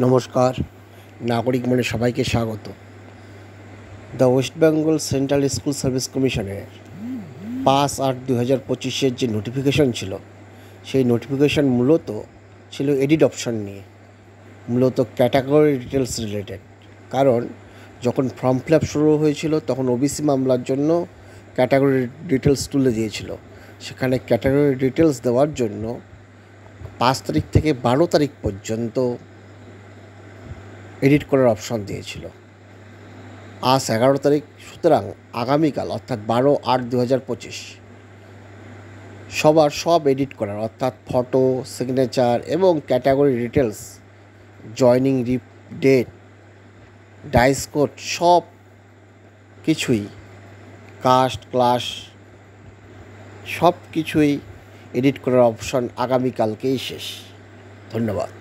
নমস্কার, নাগরিক মনে সবাইকে স্বাগত। The West Bengal central school service কমিশনের 5/8/2025 যে নোটিফিকেশন ছিল, সেই নোটিফিকেশন মূলত ছিল এডিট অপশন নিয়ে, মূলত ক্যাটাগরি ডিটেলস রিলেটেড। কারণ যখন ফর্ম ফিল আপ শুরু হয়েছিল তখন ওবিসি মামলার জন্য ক্যাটাগরি ডিটেলস তুলে দিয়েছিল। সেখানে ক্যাটাগরি ডিটেলস দেওয়ার জন্য 5 তারিখ থেকে 12 তারিখ পর্যন্ত এডিট করার অপশন দিয়েছিল। আজ 11 তারিখ, সুতরাং আগামীকাল অর্থাৎ 12/8/2025 সব এডিট করার, অর্থাৎ ফটো, সিগনেচার এবং category details, joining date, DISE code, সব কিছুই, কাস্ট, ক্লাস, সব কিছুই এডিট করার অপশন আগামীকালকেই শেষ। ধন্যবাদ।